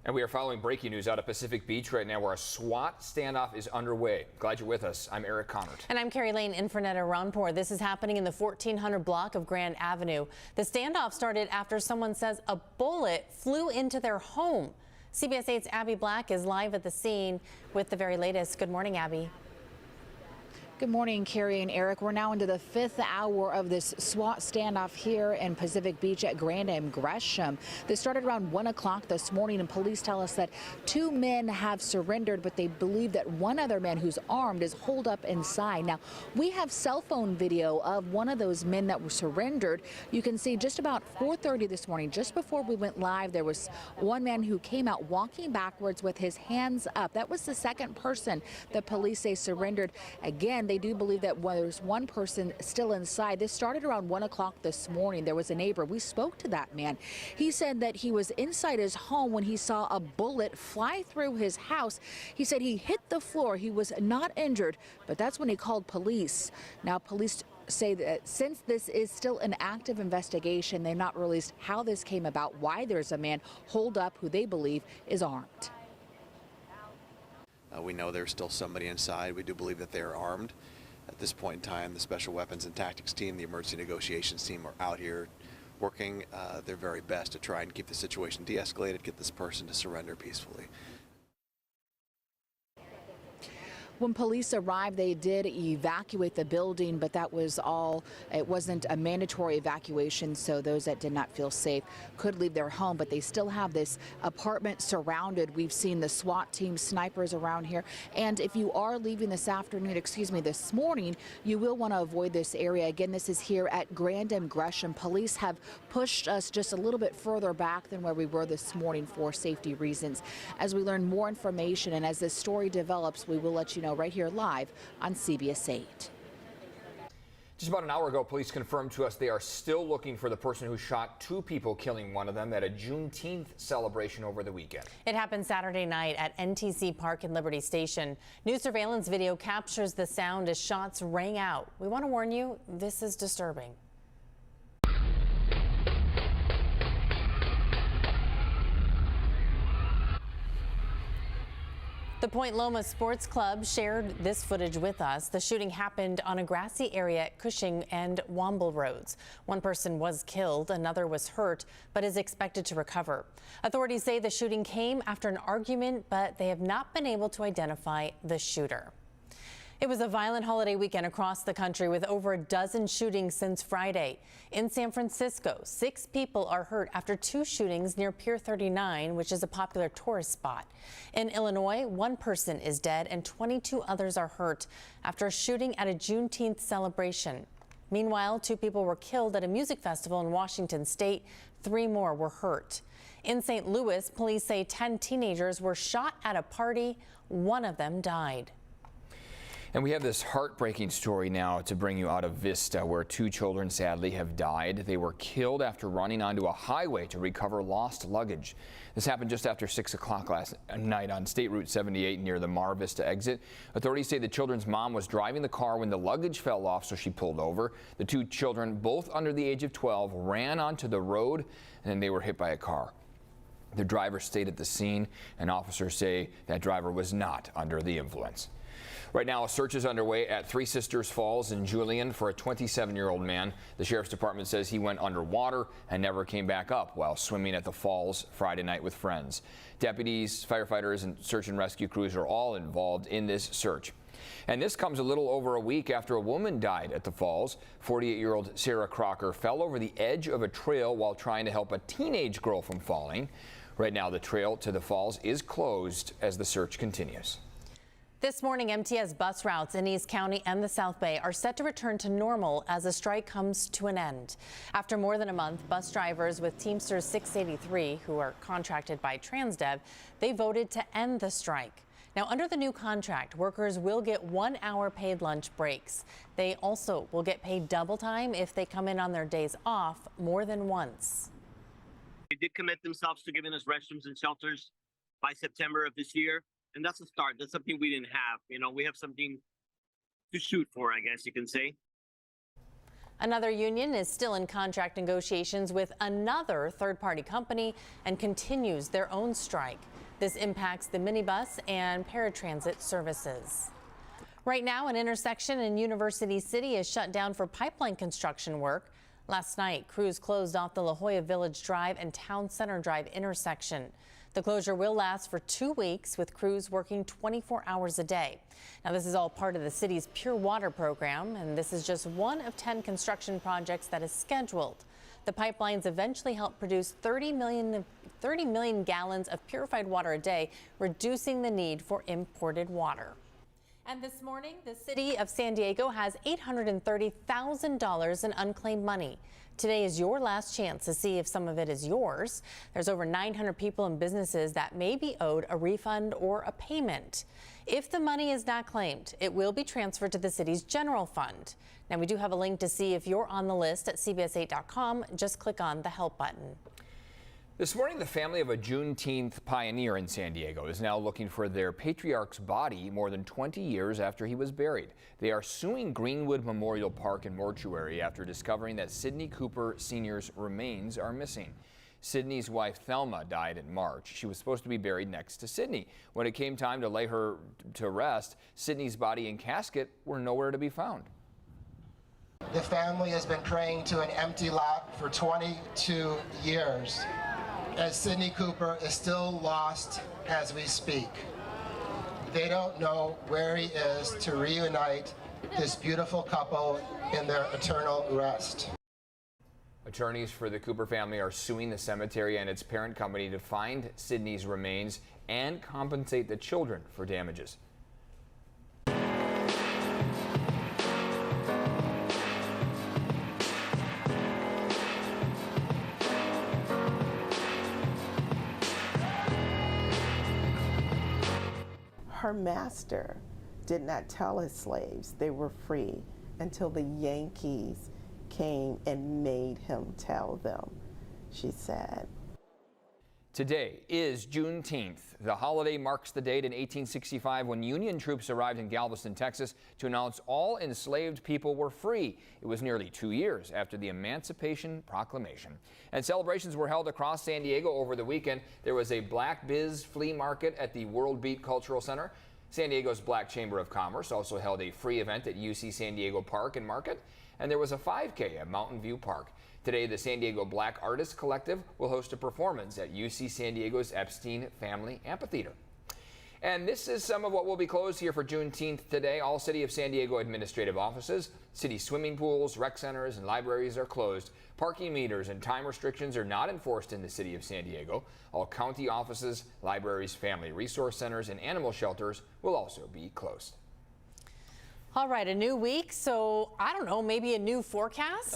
And we are following breaking news out of Pacific Beach right now, where a SWAT standoff is underway. Glad you're with us. I'm Eric Connert. And I'm Carrie Lane in for Netta Rampur. This is happening in the 1400 block of Grand Avenue. The standoff started after someone says a bullet flew into their home. CBS 8's Abby Black is live at the scene with the very latest. Good morning, Abby. Good morning, Carrie and Eric. We're now into the 5th hour of this SWAT standoff here in Pacific Beach at Grand and Gresham. This started around 1 o'clock this morning, and police tell us that 2 men have surrendered, but they believe that one other man who's armed is holed up inside. Now, we have cell phone video of one of those men that were surrendered. You can see just about 4:30 this morning, just before we went live, there was one man who came out walking backwards with his hands up. That was the second person that police say surrendered. Again, they do believe that there's one person still inside. This started around 1 o'clock this morning. There was a neighbor. We spoke to that man. He said that he was inside his home when he saw a bullet fly through his house. He said he hit the floor. He was not injured, but that's when he called police. Now, police say that since this is still an active investigation, they've not released how this came about, why there's a man holed up who they believe is armed. We know there's still somebody inside. We do believe that they are armed. At this point in time, the Special Weapons and Tactics team, the Emergency Negotiations team are out here working their very best to try and keep the situation de-escalated, get this person to surrender peacefully. When police arrived, they did evacuate the building, but that was all. It wasn't a mandatory evacuation, so those that did not feel safe could leave their home, but they still have this apartment surrounded. We've seen the SWAT team, snipers around here, and if you are leaving this morning, you will want to avoid this area. Again, this is here at Grand and Gresham. Police have pushed us just a little bit further back than where we were this morning for safety reasons. As we learn more information and as this story develops, we will let you know right here live on CBS 8. Just about an hour ago, police confirmed to us they are still looking for the person who shot 2 people, killing one of them at a Juneteenth celebration over the weekend. It happened Saturday night at NTC Park in Liberty Station. New surveillance video captures the sound as shots rang out. We want to warn you, this is disturbing. The Point Loma Sports Club shared this footage with us. The shooting happened on a grassy area at Cushing and Womble Roads. One person was killed, another was hurt, but is expected to recover. Authorities say the shooting came after an argument, but they have not been able to identify the shooter. It was a violent holiday weekend across the country with over a dozen shootings since Friday. In San Francisco, 6 people are hurt after 2 shootings near Pier 39, which is a popular tourist spot. In Illinois, 1 person is dead and 22 others are hurt after a shooting at a Juneteenth celebration. Meanwhile, 2 people were killed at a music festival in Washington state. 3 more were hurt. In St. Louis, police say 10 teenagers were shot at a party. 1 of them died. And we have this heartbreaking story now to bring you out of Vista, where 2 children sadly have died. They were killed after running onto a highway to recover lost luggage. This happened just after 6 o'clock last night on State Route 78 near the Mar Vista exit. Authorities say the children's mom was driving the car when the luggage fell off, so she pulled over. The 2 children, both under the age of 12, ran onto the road and then they were hit by a car. The driver stayed at the scene, and officers say that driver was not under the influence. Right now, a search is underway at Three Sisters Falls in Julian for a 27-year-old man. The sheriff's department says he went underwater and never came back up while swimming at the falls Friday night with friends. Deputies, firefighters, and search and rescue crews are all involved in this search. And this comes a little over a week after a woman died at the falls. 48-year-old Sarah Crocker fell over the edge of a trail while trying to help a teenage girl from falling. Right now, the trail to the falls is closed as the search continues. This morning, MTS bus routes in East County and the South Bay are set to return to normal as the strike comes to an end. After more than a month, bus drivers with Teamsters 683, who are contracted by Transdev, they voted to end the strike. Now, under the new contract, workers will get 1-hour paid lunch breaks. They also will get paid double time if they come in on their days off more than once. They did commit themselves to giving us restrooms and shelters by September of this year. And that's a start. That's something we didn't have. You know, we have something to shoot for, I guess you can say. Another union is still in contract negotiations with another third-party company and continues their own strike. This impacts the minibus and paratransit services. Right now, an intersection in University City is shut down for pipeline construction work. Last night, crews closed off the La Jolla Village Drive and Town Center Drive intersection. The closure will last for 2 weeks, with crews working 24 hours a day. Now, this is all part of the city's Pure Water program, and this is just one of 10 construction projects that is scheduled. The pipelines eventually help produce 30 million gallons of purified water a day, reducing the need for imported water. And this morning, the city of San Diego has $830,000 in unclaimed money. Today is your last chance to see if some of it is yours. There's over 900 people and businesses that may be owed a refund or a payment. If the money is not claimed, it will be transferred to the city's general fund. Now, we do have a link to see if you're on the list at CBS8.com. Just click on the help button. This morning, the family of a Juneteenth pioneer in San Diego is now looking for their patriarch's body more than 20 years after he was buried. They are suing Greenwood Memorial Park and Mortuary after discovering that Sidney Cooper Sr.'s remains are missing. Sidney's wife, Thelma, died in March. She was supposed to be buried next to Sidney. When it came time to lay her to rest, Sidney's body and casket were nowhere to be found. The family has been praying to an empty lot for 22 years. As Sidney Cooper is still lost as we speak. They don't know where he is to reunite this beautiful couple in their eternal rest. Attorneys for the Cooper family are suing the cemetery and its parent company to find Sidney's remains and compensate the children for damages. Her master did not tell his slaves they were free until the Yankees came and made him tell them, she said. Today is Juneteenth. The holiday marks the date in 1865 when Union troops arrived in Galveston, Texas to announce all enslaved people were free. It was nearly 2 years after the Emancipation Proclamation. And celebrations were held across San Diego over the weekend. There was a Black Biz flea market at the World Beat Cultural Center. San Diego's Black Chamber of Commerce also held a free event at UC San Diego Park and Market. And there was a 5K at Mountain View Park. Today, the San Diego Black Artists Collective will host a performance at UC San Diego's Epstein Family Amphitheater. And this is some of what will be closed here for Juneteenth today. All City of San Diego administrative offices, city swimming pools, rec centers, and libraries are closed. Parking meters and time restrictions are not enforced in the City of San Diego. All county offices, libraries, family resource centers, and animal shelters will also be closed. All right, a new week, so I don't know, maybe a new forecast?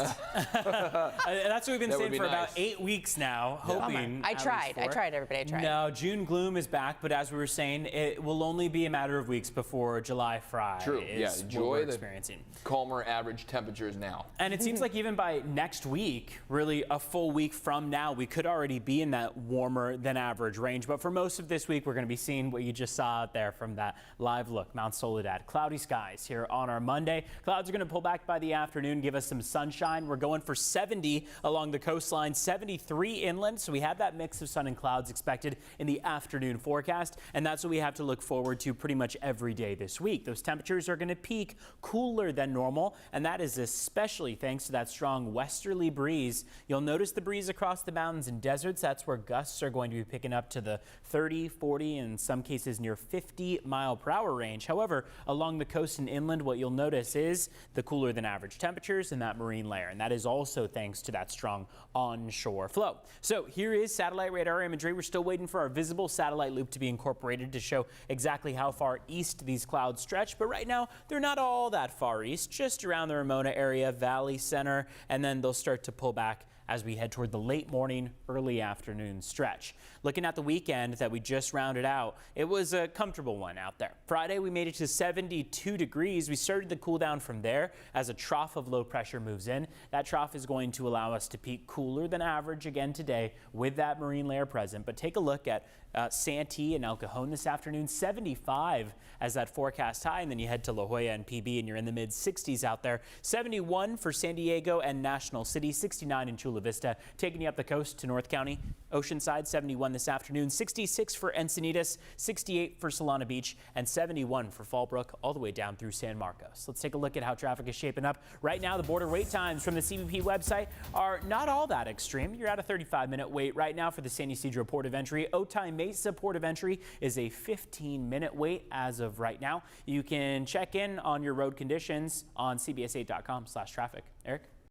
That's what we've been saying for about 8 weeks now, hoping. I tried, everybody, I tried. No, June gloom is back, but as we were saying, it will only be a matter of weeks before July Fry. True, is enjoy what we're the experiencing. Calmer average temperatures now. And it seems like even by next week, really a full week from now, we could already be in that warmer than average range. But for most of this week, we're going to be seeing what you just saw out there from that live look, Mount Soledad. Cloudy skies here on our Monday. Clouds are going to pull back by the afternoon, give us some sunshine. We're going for 70 along the coastline, 73 inland. So we have that mix of sun and clouds expected in the afternoon forecast. And that's what we have to look forward to pretty much every day this week. Those temperatures are going to peak cooler than normal. And that is especially thanks to that strong westerly breeze. You'll notice the breeze across the mountains and deserts. That's where gusts are going to be picking up to the 30, 40, and in some cases near 50 mile per hour range. However, along the coast and inland, what you'll notice is the cooler than average temperatures in that marine layer. And that is also thanks to that strong onshore flow. So here is satellite radar imagery. We're still waiting for our visible satellite loop to be incorporated to show exactly how far east these clouds stretch. But right now, they're not all that far east, just around the Ramona area, Valley Center, and then they'll start to pull back as we head toward the late morning, early afternoon stretch. Looking at the weekend that we just rounded out, it was a comfortable one out there. Friday, we made it to 72 degrees. We started the cool down from there as a trough of low pressure moves in. That trough is going to allow us to peak cooler than average again today with that marine layer present. But take a look at Santee and El Cajon this afternoon, 75 as that forecast high, and then you head to La Jolla and PB and you're in the mid 60s out there. 71 for San Diego and National City, 69 in Chula Vista, taking you up the coast to North County. Oceanside 71 this afternoon, 66 for Encinitas, 68 for Solana Beach, and 71 for Fallbrook, all the way down through San Marcos. Let's take a look at how traffic is shaping up. Right now, the border wait times from the CBP website are not all that extreme. You're at a 35-minute wait right now for the San Ysidro Port of Entry. Otay Mesa Port of Entry is a 15-minute wait as of right now. You can check in on your road conditions on cbs8.com/traffic. Eric?